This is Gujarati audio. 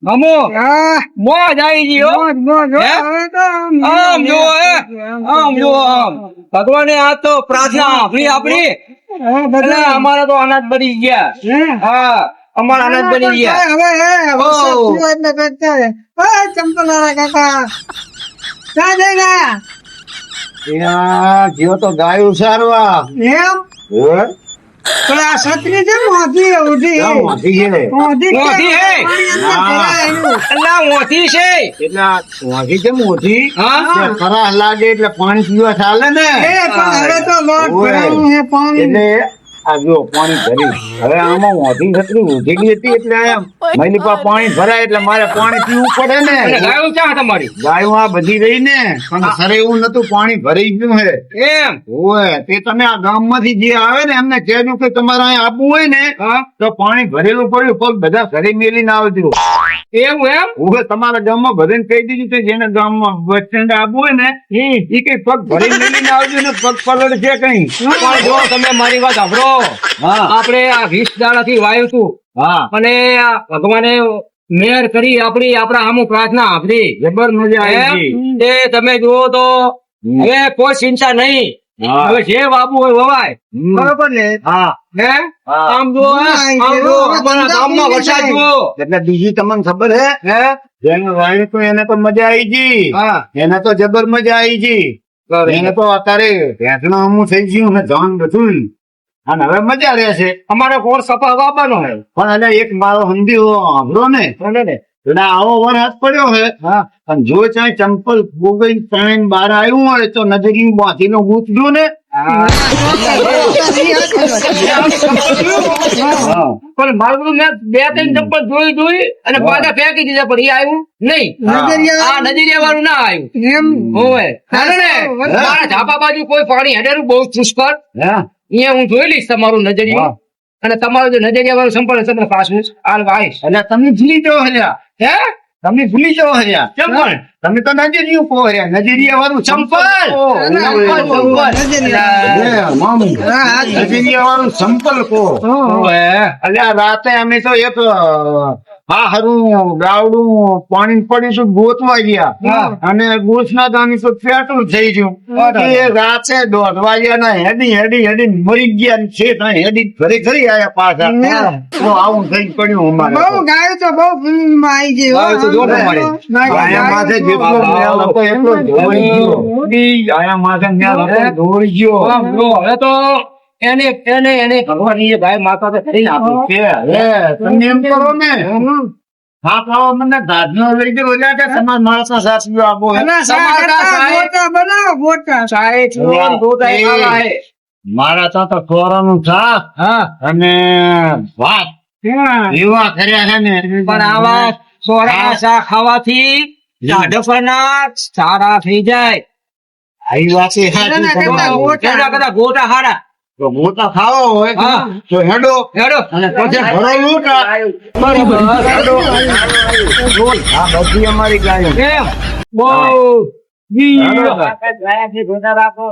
મામો હા મોજ આવી ગઈ હો મોજ હે? આમ જુઓ આમ જુઓ આમ ભગવાને આ તો પ્રાર્થના આપણી આપણી એટલે અમારે તો અનાજ બની ગયા હા અમારા અનાજ બની ગયા ચંપલારા કાકા ક્યાં જઈ ગયા ત્યાં ગયો તો ગાયું સારવા એમ પણ આ છત્રી છે મોતી ઉધી મોતી છે મોતી મોતી હે? અલ્લા મોતી છે એટલે આ મોતી છે મોતી હા ખરા લાગે એટલે પાણી પીવા ચાલે ને હવે તો લોટ ભરાવું છે પાણી એટલે આ જો પાણી ભરી હવે આમાં મોતી છત્રી ઉધેલી હતી એટલે મહિલી પા પાણી ભરાય એટલે મારે પાણી પીવું પડે ને અને ગાયું ક્યાં તમારી ગાયું આ બધી રહી ને પણ ખરે એવું નતું પાણી ભરાઈ ગયું હે એમ ઓય તે તમે આ ગામમાંથી જે આવે ને એમને કહેજો કે તમારે અહીંયા આપવું હોય ને હા તો પાણી ભરેલું પડ્યું પગ બધા ઘરે મેલીને આવજો એવું એમ ઓય તમારા ગામમાં બધાને કહી દીધું છે જેને ગામમાં બસ સ્ટેન્ડ આપવું હોય ને ઈ કઈ પગ ભરી મેલીને આવજો ને પગ પલળ છે કઈ પણ જો તમે મારી વાત સાંભળો હા આપણે આ 20 દાડાથી વાયું હતું હા અને આ ભગવાને મેર કરી આપણા આમુ પ્રાર્થના આપણી જબર મજા આવી એમ? તે તમે જુઓ તો હવે કોઈ ચિંતા નહીં હા. હવે જે વાબુ હોય વવાય બરોબર ને હા હે હા. આમ જુઓ હે? આમ જુઓ અમારા ગામમાં વરસાદ જુઓ એટલે બીજી તમને ખબર હે હે જેને વાયું તો એને તો મજા આવી ગઈ હા એને તો જબર મજા આવી ગઈ એને તો અત્યારે ભેંસનું હમું થઈ ગયું ને જાન બધું અને હવે મજા રહેશે અમારે કોણ સપા વાવવાનો હે પણ એટલે એક મારો હંધી સાંભળો ને એટલે આવો વરસાદ પડ્યો હે અને જો ચાહે ચંપલ ગોગઈ ત્રણ બાર આવ્યું હોય તો નજરી બાંધી નો ગૂંચડું ને પણ મારું મેં 2-3 ચંપલ જોઈ અને પાછા ફેંકી દીધા પણ એ આવ્યું નહીં આ નજરિયા વાળું ના આવ્યું એમ હોય કારણ ને મારા ઝાપા બાજુ કોઈ પાણી હેડેલું બહુ પુષ્કળ હે અહીંયા હું જોઈ લઈશ તમારું નજરિયું અને તમારું જો નજરિયા વાળું સંપર્ક છે તમને પાછું હાલ આવીશ એટલે તમે ભૂલી જાઓ હર્યા હે તમે ભૂલી જાઓ હર્યા ચંપલ તમે તો નજરિયું કહો હર્યા નજરિયા વાળું ચંપલ નજરિયા વાળું સંપલ કહો એટલે આ રાતે અમે તો એક હા હરું ગાવડું પાણી પડીશું ગોતવા ગયા અને ગોસના દાની તો પેટ્રોલ થઈ ગયું એ રાતે 1:30 વાગ્યાના હેડી મરી ગયા ને છે ત્યાં હેડી ઘરે ઘરે આયા પાછા તો આવું થઈ પડ્યું અમારે બહુ ગાયો તો બહુ ફિલ્મમાં આવી ગઈ હો. ગાયો તો જોવા મળે. આયા માથે જેટલો મેળ હતો એટલો જ ધોઈ ગયો આયા માથે મેળ હતો ધોઈ ગયો આમ જો હવે તો એને ભગવાન એ ભાઈ માતા તો કરીને આપ્યું હે તમે એમ કરો ને હા ખાવા મને ધાજનો લઈ ગયો એટલે કે તમારા માણસના સાસુ આપો હે અને શાક કરતા ગોટા બનાવો ગોટા મારા તો ખોરાનું શાક હા અને ભાત એવા કર્યા છે ને પણ આવા સોરા શાક ખાવાથી લાડફના સારા થઈ જાય આવી વાત છે સાચી. એના કરતા ગોટા. એના કરતા ગોટા હારા તો મોટા ખાવો હોય હા. તો હેડો હેડો અને પછી ભરો લોટા બરાબર હેડો આ બધી અમારી ગાયો એમ બહુ હેડો. રાખો